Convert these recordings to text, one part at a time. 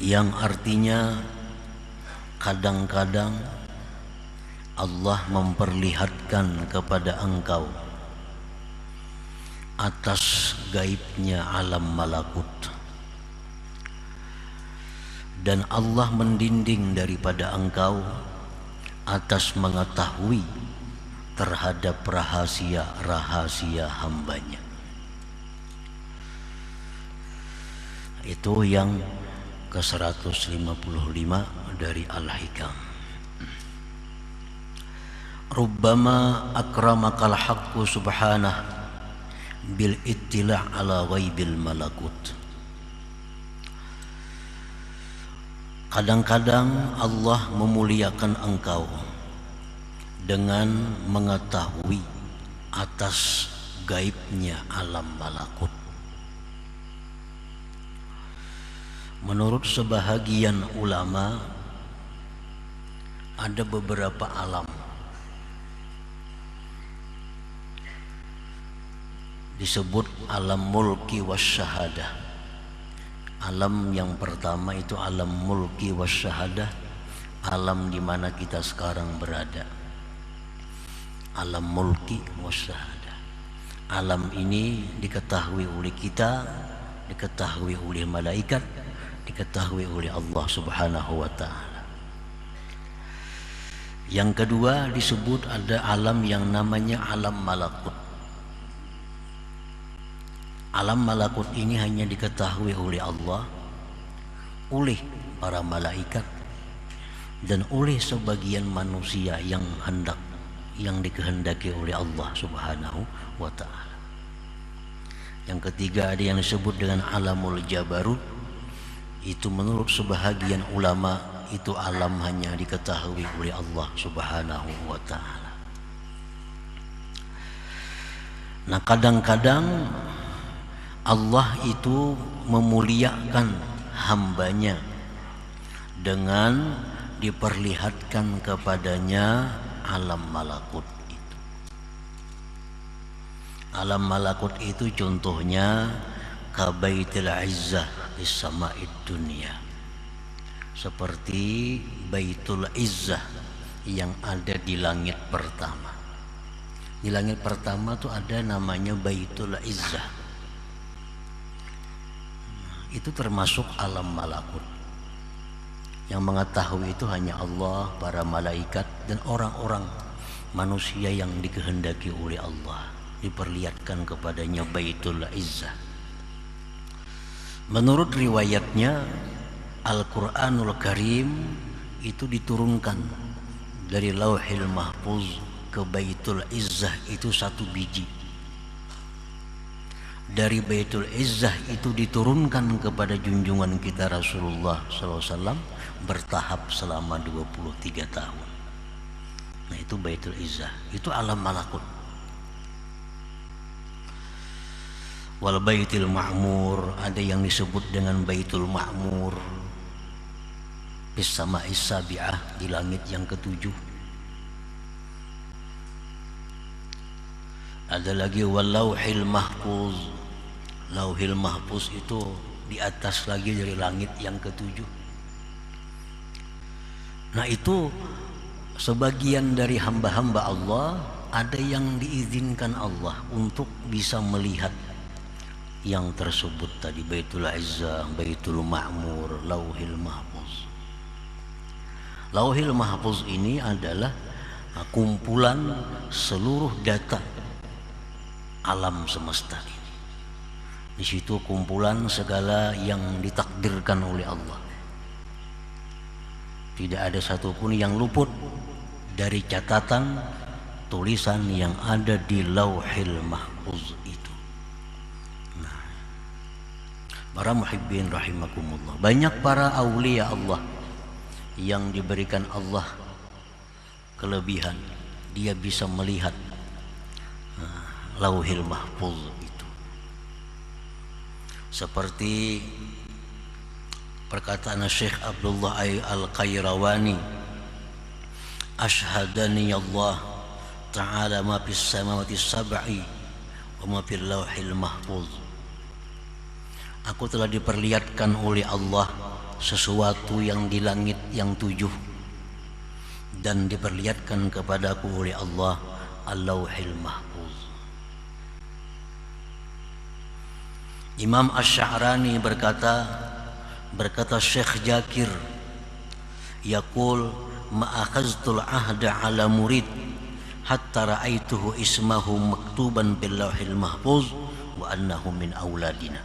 yang artinya kadang-kadang Allah memperlihatkan kepada engkau atas gaibnya alam malakut, dan Allah mendinding daripada engkau atas mengetahui terhadap rahasia-rahasia hambanya. Itu yang ke-155 dari Al-Hikam. Rubbama akramakal haqqu subhanah bil ittila' ala ghaibil malakut. Kadang-kadang Allah memuliakan engkau dengan mengetahui atas gaibnya alam malakut. Menurut sebahagian ulama, ada beberapa alam. Disebut alam mulki wasyahadah. Alam yang pertama itu alam mulki wasyahadah, alam di mana kita sekarang berada. Alam mulki wasyahadah. Alam ini diketahui oleh kita, diketahui oleh malaikat, diketahui oleh Allah Subhanahu wa ta'ala. Yang kedua disebut ada alam yang namanya alam malakut. Alam malakut ini hanya diketahui oleh Allah, oleh para malaikat, dan oleh sebagian manusia yang dikehendaki oleh Allah Subhanahu wa ta'ala. Yang ketiga ada yang disebut dengan alamul jabarut. Itu menurut sebahagian ulama itu alam hanya diketahui oleh Allah Subhanahu wa ta'ala. Nah, kadang-kadang Allah itu memuliakan hambanya dengan diperlihatkan kepadanya alam malakut itu. Alam malakut itu contohnya kabaitil izzah di sama'id dunia, seperti baitul izzah yang ada di langit pertama. Di langit pertama itu ada namanya baitul izzah. Itu termasuk alam malakut. Yang mengetahui itu hanya Allah, para malaikat, dan orang-orang manusia yang dikehendaki oleh Allah. Diperlihatkan kepadanya baitul izzah. Menurut riwayatnya, Al-Quranul Karim itu diturunkan dari Lauhil Mahfuz ke Baitul Izzah itu 1 biji. Dari Baitul Izzah itu diturunkan kepada junjungan kita Rasulullah SAW bertahap selama 23 tahun. Nah, itu Baitul Izzah, itu alam malakut. Wal Baitul Ma'mur, ada yang disebut dengan Baitul Ma'mur bis sama'is sabi'ah, di langit yang ke-7. Ada lagi wal Lauhil Mahfuz. Lauhil Mahfuz itu di atas lagi dari langit yang ke-7. Nah, itu sebagian dari hamba-hamba Allah, ada yang diizinkan Allah untuk bisa melihat yang tersebut tadi, Baitul Izzah, Baitul Ma'mur, Lauhil Mahfuz. Lauhil Mahfuz ini adalah kumpulan seluruh data alam semesta ini. Di situ kumpulan segala yang ditakdirkan oleh Allah. Tidak ada satupun yang luput dari catatan tulisan yang ada di Lauhil Mahfuz itu. Nah, para muhibbin rahimakumullah, banyak para aulia Allah yang diberikan Allah kelebihan, dia bisa melihat Lauhil Mahfuz itu. Seperti perkataan Syekh Abdullah Al-Qayrawani, Ashhadani Allah Ta'ala ma fis samawati sab'i wa ma fil Lauhil Mahfuz. Aku telah diperlihatkan oleh Allah sesuatu yang di langit yang 7 dan diperlihatkan kepadaku oleh Allah Al-Lauhil Mahfuz. Imam Asy-Sya'rani berkata Syekh Jakir, yaqul ma'akhaztul ahda ala murid hatta ra'aituhu ismahu maktuban bil lauhil mahfuz wa annahu min auladina.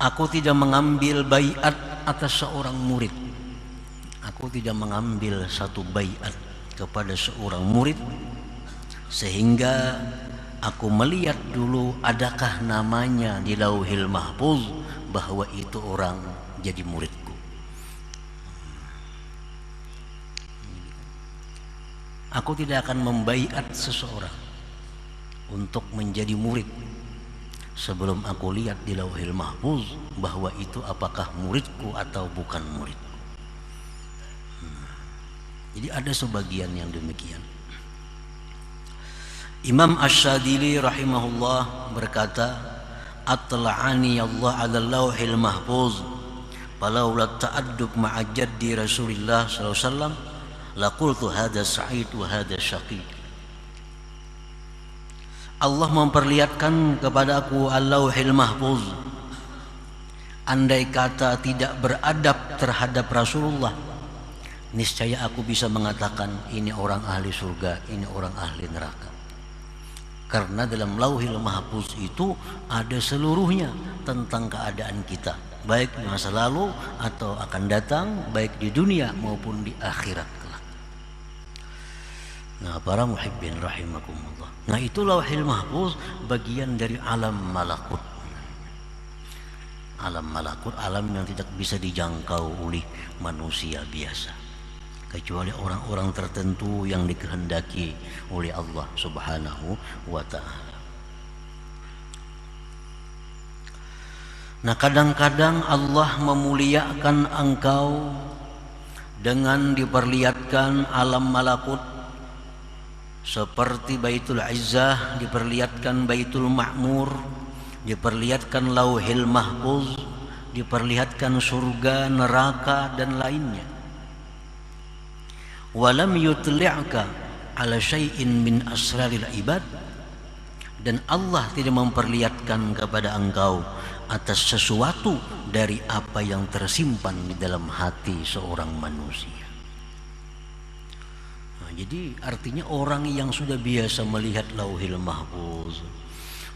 Aku tidak mengambil baiat atas seorang murid. Aku tidak mengambil satu baiat kepada seorang murid sehingga aku melihat dulu adakah namanya di Lauhil Mahfuz bahwa itu orang jadi muridku. Aku tidak akan membaiat seseorang untuk menjadi murid sebelum aku lihat di Lauhil Mahfuz bahwa itu apakah muridku atau bukan muridku. Jadi ada sebagian yang demikian. Imam Asy-Syadzili rahimahullah berkata, atla'ani Allah 'ala Lauhil Mahfuz falaula ta'addub ma'a jaddi Rasulillah sallallahu alaihi wasallam laqultu hadza sa'id wa hadza syaqi. Allah memperlihatkan kepadaku Al-Lauhil Mahfuz. Andai kata tidak beradab terhadap Rasulullah, niscaya aku bisa mengatakan ini orang ahli surga, ini orang ahli neraka. Karena dalam Lauhil Mahfuz itu ada seluruhnya tentang keadaan kita, baik di masa lalu atau akan datang, baik di dunia maupun di akhirat kelak. Nah, para muhibbin rahimakumullah. Nah, itu Lauhil Mahfuz bagian dari alam malakut. Alam malakut, alam yang tidak bisa dijangkau oleh manusia biasa, kecuali orang-orang tertentu yang dikehendaki oleh Allah Subhanahu wa ta'ala. Nah, kadang-kadang Allah memuliakan engkau dengan diperlihatkan alam malakut, seperti Baitul Izzah diperlihatkan Baitul Ma'mur, diperlihatkan Lauhil Mahfuz, diperlihatkan surga, neraka dan lainnya. Walam yutli'ka ala syai'in min asraril ibad, dan Allah tidak memperlihatkan kepada engkau atas sesuatu dari apa yang tersimpan di dalam hati seorang manusia. Nah, jadi artinya orang yang sudah biasa melihat Lauhil Mahfuz,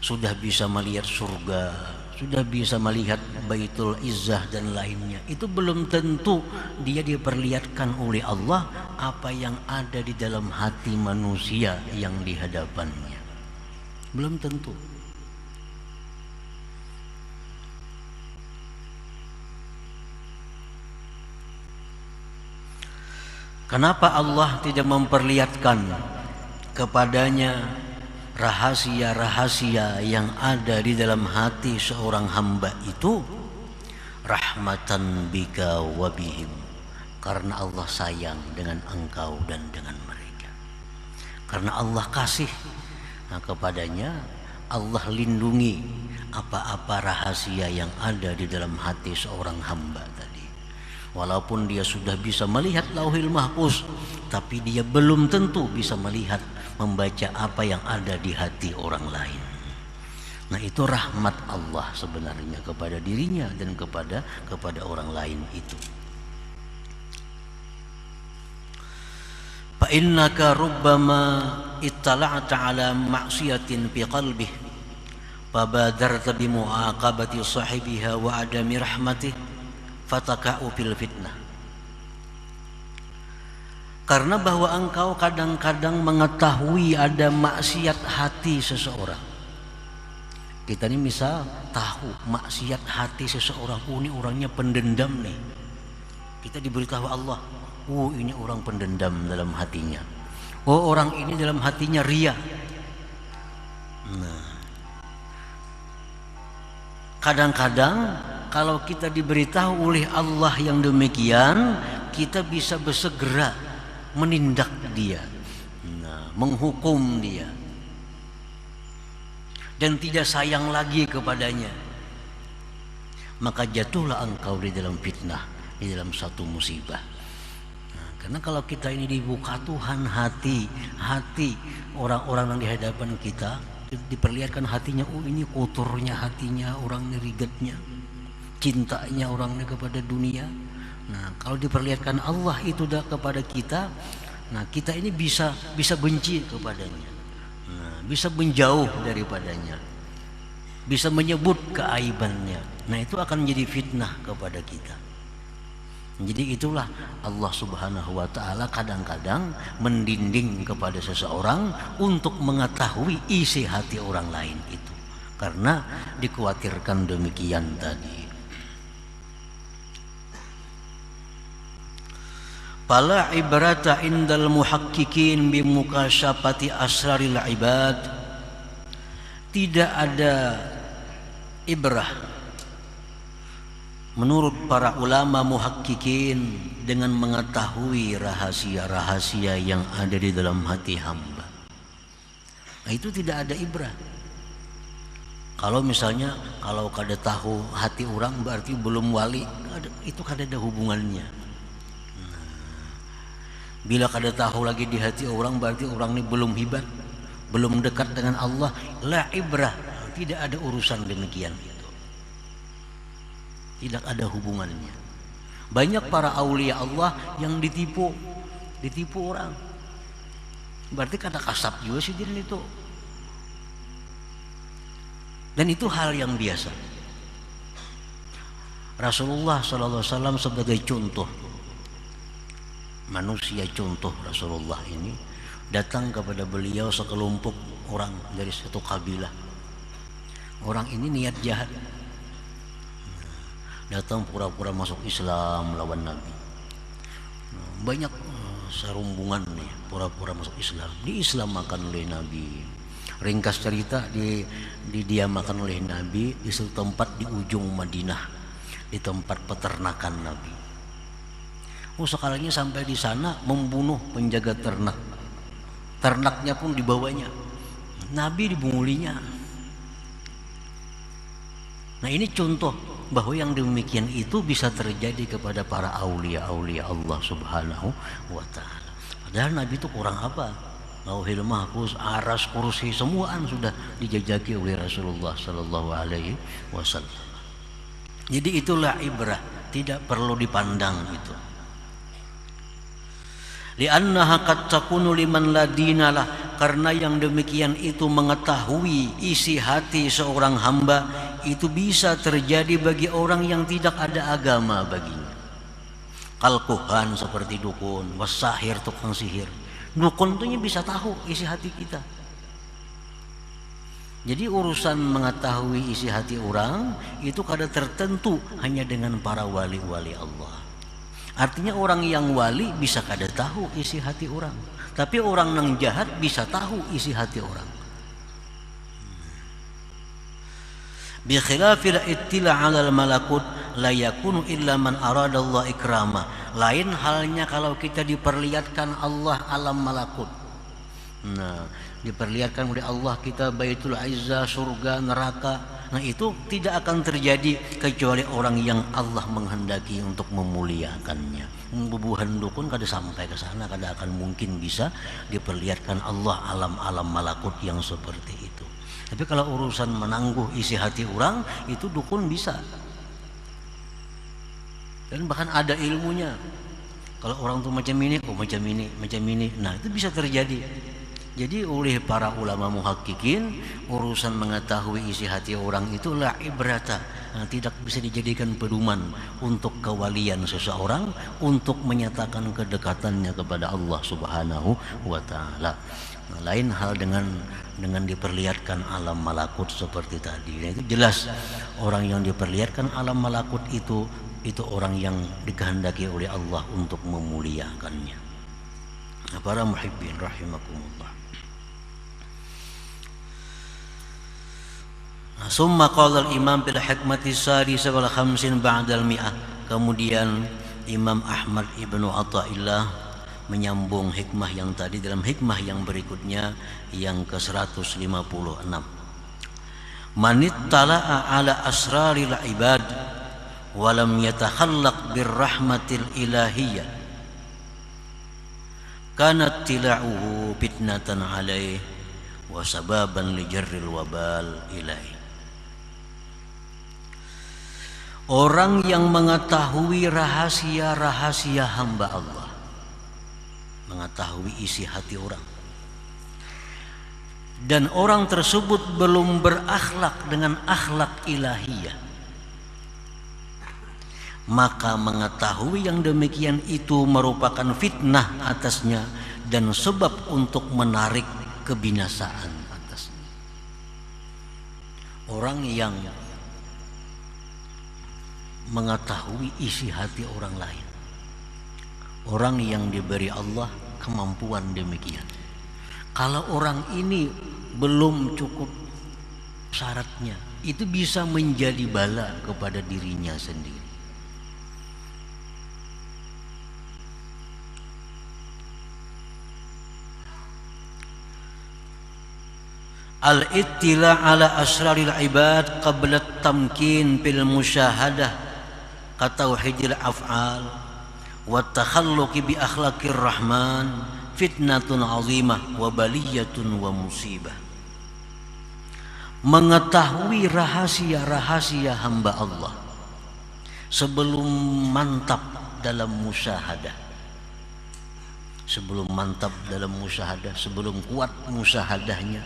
sudah bisa melihat surga, sudah bisa melihat Baitul Izzah dan lainnya, itu belum tentu dia diperlihatkan oleh Allah apa yang ada di dalam hati manusia yang di hadapannya. Belum tentu. Kenapa Allah tidak memperlihatkan kepadanya rahasia-rahasia yang ada di dalam hati seorang hamba itu? Rahmatan bika wa bihim, karena Allah sayang dengan engkau dan dengan mereka. Karena Allah kasih, nah kepadanya Allah lindungi apa-apa rahasia yang ada di dalam hati seorang hamba tadi. Walaupun dia sudah bisa melihat Lauhil Mahfuz, tapi dia belum tentu bisa melihat, membaca apa yang ada di hati orang lain. Nah, itu rahmat Allah sebenarnya kepada dirinya dan kepada orang lain itu. Fa innaka rubbama ittala'ta ala ma'siyatin fi qalbih fabadarta bi mu'aqabati sahibiha wa adami rahmatih fataka'u fil fitnah. Karena bahwa engkau kadang-kadang mengetahui ada maksiat hati seseorang. Kita ini misal tahu maksiat hati seseorang, ini orangnya pendendam nih. Kita diberitahu Allah, ini orang pendendam dalam hatinya. Orang ini dalam hatinya ria. Nah, kadang-kadang kalau kita diberitahu oleh Allah yang demikian, kita bisa bersegera menindak dia, menghukum dia, dan tidak sayang lagi kepadanya. maka jatuhlah engkau di dalam fitnah, di dalam satu musibah. Nah, karena kalau kita ini dibuka Tuhan hati orang-orang yang di hadapan kita, diperlihatkan hatinya, oh ini kotornya hatinya orang ini, rigetnya, cintanya orangnya kepada dunia. Nah, kalau diperlihatkan Allah itu dah kepada kita, nah kita ini bisa benci kepadanya, nah, bisa menjauh daripadanya, bisa menyebut keaibannya. Nah itu akan menjadi fitnah kepada kita. Jadi itulah Allah Subhanahu wa ta'ala kadang-kadang mendinding kepada seseorang untuk mengetahui isi hati orang lain itu, karena dikhawatirkan demikian tadi. Fala ibrata indal muhaqqiqin bimukasyafati asraril ibad. Tidak ada ibrah menurut para ulama muhaqqiqin dengan mengetahui rahasia-rahasia yang ada di dalam hati hamba. Nah, itu tidak ada ibrah. Kalau misalnya kalau kada tahu hati orang berarti belum wali, itu kada ada hubungannya. Bila kada tahu lagi di hati orang berarti orang ini belum hebat, belum dekat dengan Allah. La ibrah, tidak ada urusan demikian itu. Tidak ada hubungannya. Banyak para aulia Allah yang ditipu orang. Berarti kada kasap juga sih dia itu. Dan itu hal yang biasa. Rasulullah SAW sebagai contoh manusia, contoh Rasulullah ini, datang kepada beliau sekelompok orang dari satu kabilah. Orang ini niat jahat, datang pura-pura masuk Islam lawan Nabi. Banyak serumbungan nih pura-pura masuk Islam, diislamakan oleh Nabi. Ringkas cerita, didiamakan oleh Nabi di suatu tempat di ujung Madinah, di tempat peternakan Nabi. Sekalinya sampai di sana membunuh penjaga ternak. Ternaknya pun dibawanya. Nabi dibungulinya. Nah ini contoh bahwa yang demikian itu bisa terjadi kepada para aulia-aulia Allah Subhanahu wa ta'ala. Padahal Nabi itu kurang apa? Lauhil mahfuz, aras, kursi, semuaan sudah dijajaki oleh Rasulullah Sallallahu Alaihi Wasallam. Jadi itulah ibrah, tidak perlu dipandang itu. Li'annaha qad takunu liman la dinalah, karena yang demikian itu mengetahui isi hati seorang hamba itu bisa terjadi bagi orang yang tidak ada agama baginya. Kalkuhan seperti dukun, wasahir tukang sihir. Dukun itu bisa tahu isi hati kita. Jadi urusan mengetahui isi hati orang itu kada tertentu hanya dengan para wali-wali Allah. Artinya orang yang wali bisa kada tahu isi hati orang, tapi orang yang jahat bisa tahu isi hati orang. Bi khilafil ittila 'alal malakut la yakunu illa man arada Allah ikrama. Lain halnya kalau kita diperlihatkan Allah alam malakut. Nah, diperlihatkan oleh Allah kita Baitul Izzah, surga, neraka. Nah, itu tidak akan terjadi kecuali orang yang Allah menghendaki untuk memuliakannya. Bubuhan dukun kada sampai ke sana, kada akan mungkin bisa diperlihatkan Allah alam-alam malakut yang seperti itu. Tapi kalau urusan menangguh isi hati orang, itu dukun bisa. Dan bahkan ada ilmunya. Kalau orang tuh macam ini, macam ini. Nah, itu bisa terjadi. Jadi oleh para ulama muhaqqiqin, urusan mengetahui isi hati orang itu la ibrata, tidak bisa dijadikan pedoman untuk kewalian seseorang, untuk menyatakan kedekatannya kepada Allah Subhanahu wa ta'ala. Nah, lain hal dengan diperlihatkan alam malakut seperti tadi. Nah, itu jelas orang yang diperlihatkan alam malakut itu orang yang dikehendaki oleh Allah untuk memuliakannya. Para muhibbin rahimakumullah. Summa qala al-imam bil hikmati sadisah wal khamsin ba'dal mi'ah. Kemudian Imam Ahmad Ibnu Athaillah menyambung hikmah yang tadi dalam hikmah yang berikutnya yang ke-156. Manittala'a ala asraril ibad walam yatakhallaq birrahmatil ilahiyyah kanat tila'uhu fitnatan alaih wa sababan li jarril wabal ilaih. Orang yang mengetahui rahasia-rahasia hamba Allah, mengetahui isi hati orang, dan orang tersebut belum berakhlak dengan akhlak ilahiyah, maka mengetahui yang demikian itu merupakan fitnah atasnya dan sebab untuk menarik kebinasaan atasnya. Orang yang mengetahui isi hati orang lain, orang yang diberi Allah kemampuan demikian, kalau orang ini belum cukup syaratnya, itu bisa menjadi bala kepada dirinya sendiri. Al-ittila ala asraril ibad qabla tamkin bil musyahadah katauhidil af'al wa takhalluqi bi akhlaqir rahman fitnatun azimah wa baliyatun wa musibah. Mengetahui rahasia-rahasia hamba Allah sebelum mantap dalam musyahadah, sebelum mantap dalam musyahadah, sebelum kuat musyahadahnya,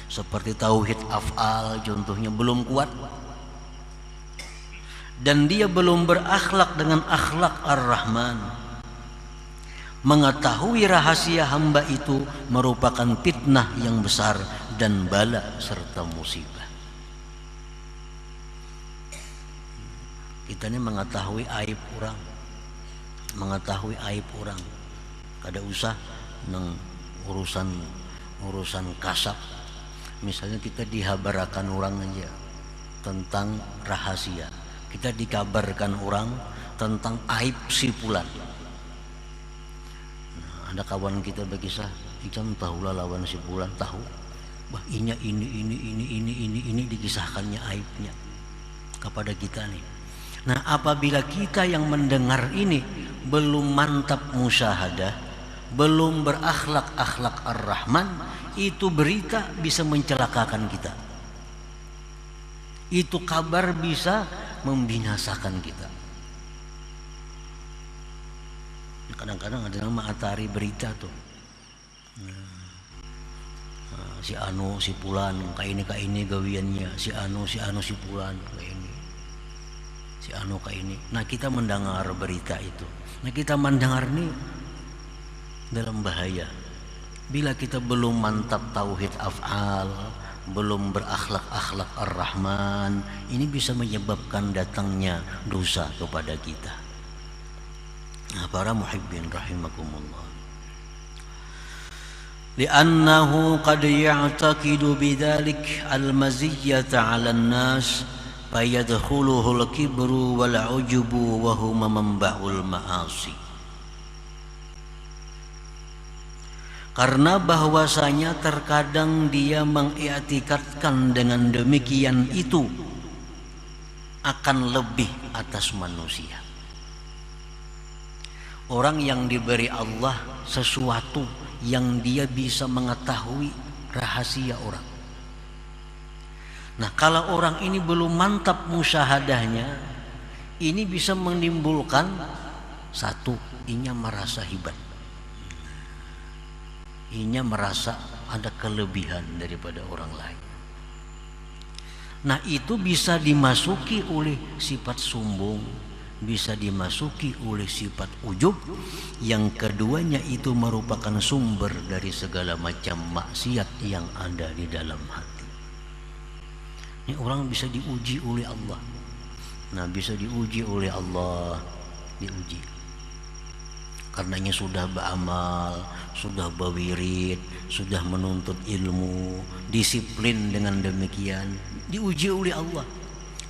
seperti tauhid af'al contohnya belum kuat, dan dia belum berakhlak dengan akhlak ar-Rahman, mengetahui rahasia hamba itu merupakan fitnah yang besar dan bala serta musibah. Kita ini mengetahui aib orang, mengetahui aib orang, kada usah nang urusan kasab. Misalnya kita dihabarakan orang aja tentang rahasia, kita dikabarkan orang tentang aib si fulan. Nah, ada kawan kita berkisah, "Icam tahulah lawan si fulan, tahu. Bah, ini dikisahkannya aibnya kepada kita nih." Nah, apabila kita yang mendengar ini belum mantap musyahadah, belum berakhlak akhlak ar-Rahman, itu berita bisa mencelakakan kita. Itu kabar bisa membinasakan kita. Kadang-kadang ada nama atari berita tuh. Si anu si pulan kayak ini gawiannya, si anu si pulan kayak ini. Si anu kayak ini. Nah, kita mendengar berita itu. Nah, kita mendengar nih dalam bahaya. Bila kita belum mantap tauhid af'al, belum berakhlak-akhlak ar-Rahman, ini bisa menyebabkan datangnya dosa kepada kita. Nah, para muhibbin rahimakumullah, li'annahu qad ya'taqidu bidzalik al-maziyyata 'ala an-nas fayadkhuluhu al-kibru wal-'ujubu wa huma manba'ul ma'asi. Karena bahwasanya terkadang dia mengiktikadkan dengan demikian itu akan lebih atas manusia. Orang yang diberi Allah sesuatu yang dia bisa mengetahui rahasia orang. Nah, kalau orang ini belum mantap musyahadahnya, ini bisa menimbulkan satu, inya merasa hebat. Inya merasa ada kelebihan daripada orang lain. Nah, itu bisa dimasuki oleh sifat sombong, bisa dimasuki oleh sifat ujub, yang keduanya itu merupakan sumber dari segala macam maksiat yang ada di dalam hati. Ini orang bisa diuji oleh Allah. Nah, bisa diuji oleh Allah, diuji karenanya sudah beramal, sudah berwirid, sudah menuntut ilmu, disiplin dengan demikian, diuji oleh Allah.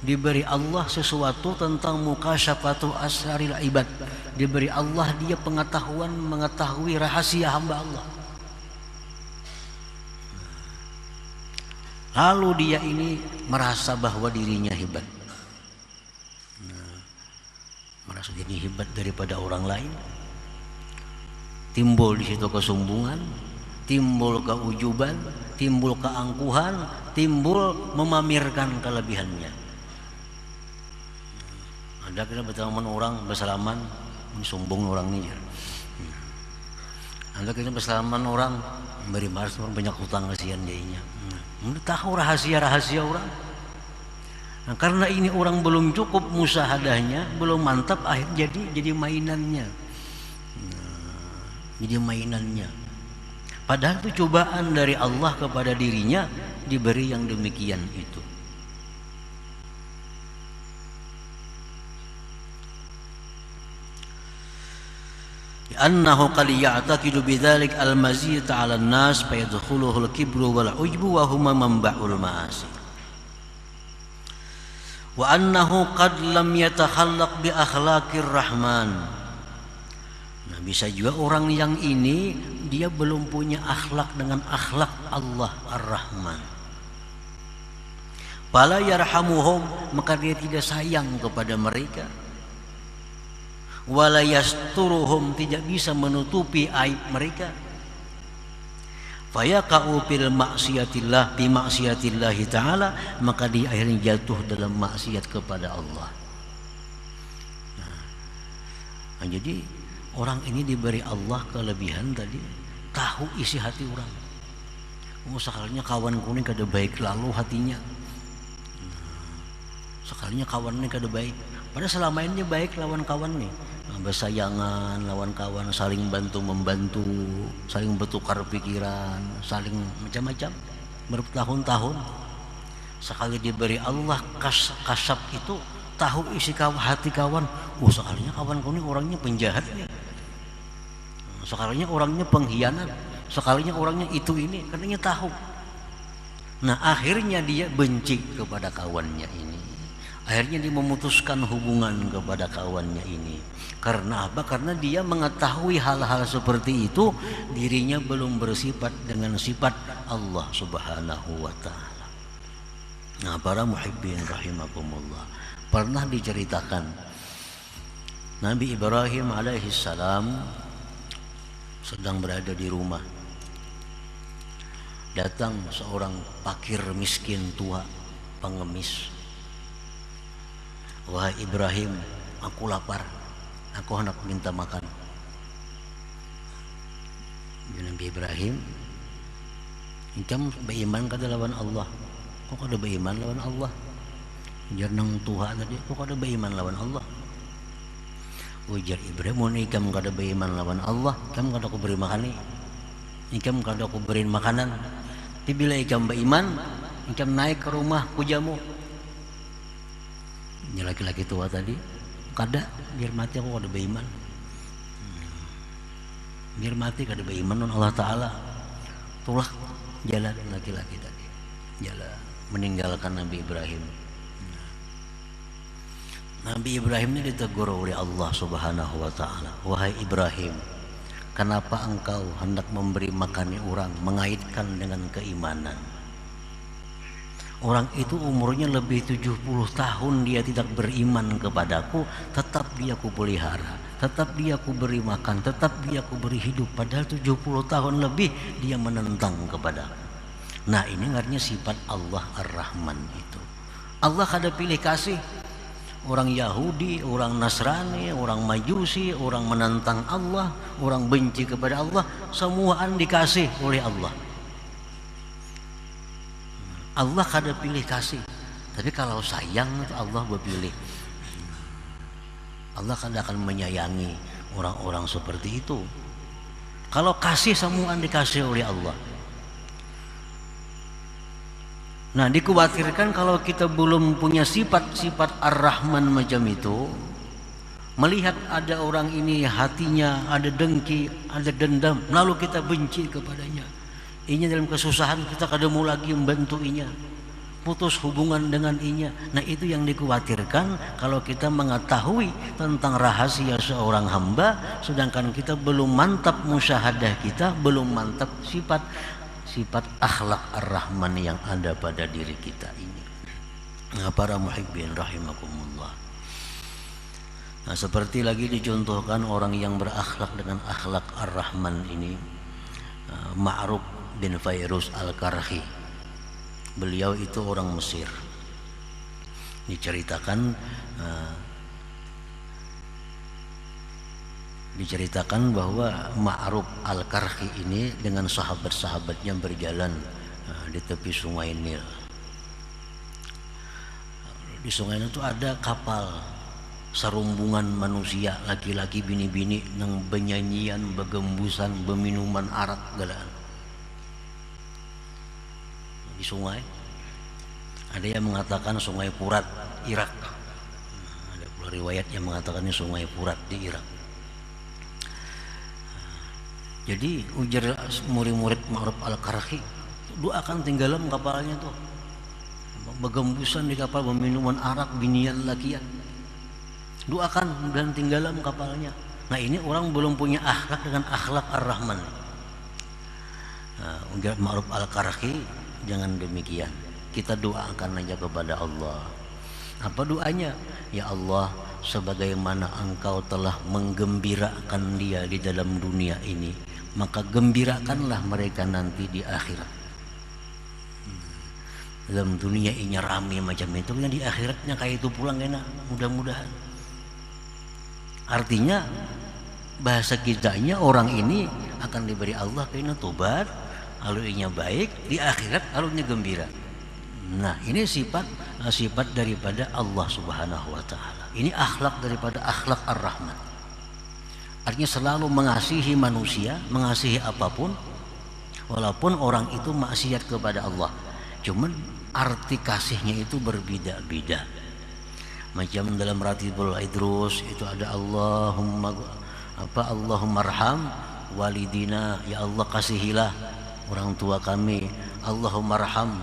Diberi Allah sesuatu tentang mukasyafatu asraril ibad, diberi Allah dia pengetahuan mengetahui rahasia hamba Allah. Lalu dia ini merasa bahwa dirinya hebat. merasa diri hebat daripada orang lain, timbul di situ kesombongan, timbul keujuban, timbul keangkuhan, timbul memamerkan kelebihannya. Ada kita berteman orang bersalaman, ini sombong orang ini. Ada kita bersalaman orang beri malas orang banyak hutang kasihan dianya. Tahu rahasia-rahasia orang. Nah, karena ini orang belum cukup musahadahnya, belum mantap, akhirnya jadi mainannya. Jadi mainannya. Padahal itu cobaan dari Allah kepada dirinya diberi yang demikian itu. Annahu qad ya'taqidu bidzalik al-maziyata 'ala an-nas fa yadkhuluhu al-kibru wal 'ujbu wa huma manba'ul ma'asi. Wa annahu qad lam yatakhallaq bi akhlaqir rahman. Nah, bisa juga orang yang ini dia belum punya akhlak dengan akhlak Allah Ar-Rahman. Fala yarhamuhum, maka dia tidak sayang kepada mereka. Wala yasturuhum, tidak bisa menutupi aib mereka. Fayaqa'u fil maksiatillah bi maksiatillah ta'ala, maka dia akhirnya jatuh dalam maksiat kepada Allah. Nah, jadi orang ini diberi Allah kelebihan tadi, tahu isi hati orang. Sekalinya kawan kuning kada baik lalu hatinya. Sekalinya kawannya kada baik, padahal selama ini baik lawan kawan nih. Bersayangan lawan kawan, saling bantu membantu, saling bertukar pikiran, saling macam-macam bertahun-tahun. Sekali diberi Allah kasab itu, tahu isi hati kawan. Sekalinya kawan kuning orangnya penjahat nih, sekalinya orangnya pengkhianat, sekalinya orangnya itu ini, katanya tahu. Nah, akhirnya dia benci kepada kawannya ini. Akhirnya dia memutuskan hubungan kepada kawannya ini. Karena apa? Karena dia mengetahui hal-hal seperti itu, dirinya belum bersifat dengan sifat Allah Subhanahu wa ta'ala. Nah, para muhibbin rahimakumullah, pernah diceritakan Nabi Ibrahim alaihissalam sedang berada di rumah. Datang seorang fakir miskin tua, pengemis. Wahai Ibrahim, aku lapar, aku hendak minta makan. Nabi Ibrahim, engkau beriman kada lawan Allah. Kok kada beriman lawan Allah? Jarnang Tuhan tadi, kok kada beriman lawan Allah? Ujar Ibrahim, mun ikam kada beriman lawan Allah, ikam kada aku beri makan nih. Ikam kada aku beri makanan. Tapi bila ikam beriman, ikam naik ke rumah kujamu. Ini laki-laki tua tadi, kada biar mati aku kada beriman. Biar mati kada beriman non Allah Ta'ala. Itulah jalan laki-laki tadi, jalan meninggalkan Nabi Ibrahim. Nabi Ibrahim ini ditegur oleh Allah Subhanahu wa ta'ala. Wahai Ibrahim, kenapa engkau hendak memberi makan orang, mengaitkan dengan keimanan? Orang itu umurnya lebih 70 tahun dia tidak beriman kepadaku, tetap dia ku pelihara, tetap dia ku beri makan, tetap dia ku beri hidup. Padahal 70 tahun lebih dia menentang kepadaku. Nah, ini artinya sifat Allah Ar-Rahman itu. Allah kada pilih kasih. Orang Yahudi, orang Nasrani, orang Majusi, orang menentang Allah, orang benci kepada Allah, semuaan dikasih oleh Allah. Allah kada pilih kasih, tapi kalau sayang itu Allah berpilih. Allah kada akan menyayangi orang-orang seperti itu. Kalau kasih, semuaan dikasih oleh Allah. Nah, dikhawatirkan kalau kita belum punya sifat-sifat Ar-Rahman macam itu, melihat ada orang ini hatinya ada dengki, ada dendam, lalu kita benci kepadanya. Inya dalam kesusahan kita kada mau lagi membantu inya, putus hubungan dengan inya. Nah, itu yang dikhawatirkan kalau kita mengetahui tentang rahasia seorang hamba, sedangkan kita belum mantap musyahadah kita, belum mantap sifat akhlak Ar-Rahman yang ada pada diri kita ini. Nah, para muhibbin rahimakumullah, Nah, seperti lagi dicontohkan orang yang berakhlak dengan akhlak Ar-Rahman ini, Ma'ruf bin Fairuz Al-Karhi. Beliau itu orang Mesir. Diceritakan bahwa Ma'ruf Al-Karhi ini dengan sahabat-sahabatnya berjalan di tepi sungai Nil. Di sungai Nil itu ada kapal serumbungan manusia, laki-laki bini-bini nang benyanyian, begembusan, beminuman arak galaan di sungai. Ada yang mengatakan sungai Furat Irak, ada pula riwayat yang mengatakan ini sungai Furat di Irak. Jadi ujar murid-murid Ma'ruf Al-Karhi, doakan tenggelam kapalnya tuh, begembusan di kapal, beminuman arak, binian lakian, doakan dan tenggelam kapalnya. Nah, ini orang belum punya akhlak dengan akhlak Ar-Rahman. Ujar Ma'ruf Al-Karhi, jangan demikian, kita doakan aja kepada Allah. Apa doanya? Ya Allah, sebagaimana Engkau telah menggembirakan dia di dalam dunia ini, maka gembirakanlah mereka nanti di akhirat. Dalam dunia ini rame macam itu, yang di akhiratnya kayak itu pulang enak, mudah-mudahan. Artinya bahasa kitanya, orang ini akan diberi Allah kena tobat, alunya baik, di akhirat alunya gembira. Nah, ini sifat daripada Allah Subhanahu wa taala. Ini akhlak daripada akhlak Ar-Rahman. Artinya selalu mengasihi manusia, mengasihi apapun, walaupun orang itu maksiat kepada Allah. Cuman arti kasihnya itu berbeda-beda. Macam dalam Ratibul Idrus itu ada Allahumma arham walidina, ya Allah kasihilah orang tua kami. Allahumma arham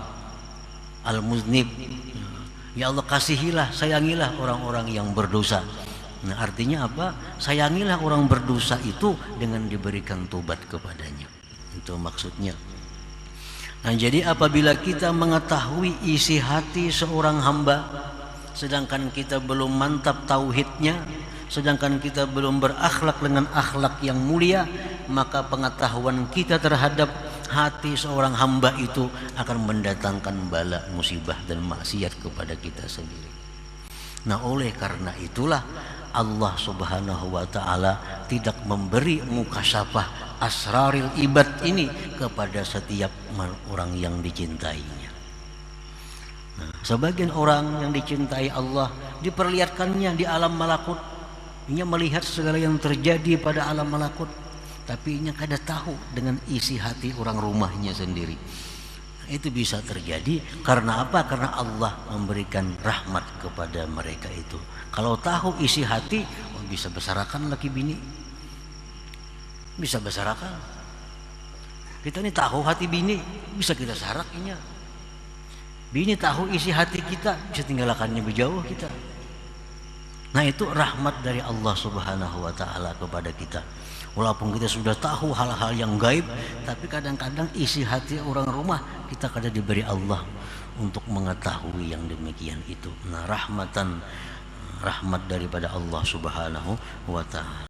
al-muznib, ya Allah kasihilah, sayangilah orang-orang yang berdosa. Nah, artinya apa? Sayangilah orang berdosa itu dengan diberikan tobat kepadanya. Itu maksudnya. Nah, jadi apabila kita mengetahui isi hati seorang hamba, sedangkan kita belum mantap tauhidnya, sedangkan kita belum berakhlak dengan akhlak yang mulia, maka pengetahuan kita terhadap hati seorang hamba itu akan mendatangkan bala, musibah dan maksiat kepada kita sendiri. Nah, oleh karena itulah Allah Subhanahu wa taala tidak memberi mukasyafah asraril ibad ini kepada setiap orang yang dicintainya. Nah, sebagian orang yang dicintai Allah diperlihatkannya di alam malakut. Ia melihat segala yang terjadi pada alam malakut, tapi ia kada tahu dengan isi hati orang rumahnya sendiri. Itu bisa terjadi karena apa? Karena Allah memberikan rahmat kepada mereka itu. Kalau tahu isi hati, bisa besarakan laki bini, bisa besarakan. Kita ini tahu hati bini, bisa kita sarakinya. Bini tahu isi hati kita, bisa tinggalkannya berjauh kita. Nah, itu rahmat dari Allah Subhanahu wa taala kepada kita. Walaupun kita sudah tahu hal-hal yang gaib, tapi kadang-kadang isi hati orang rumah kita kadang diberi Allah untuk mengetahui yang demikian itu. Nah, rahmat daripada Allah Subhanahu wa taala.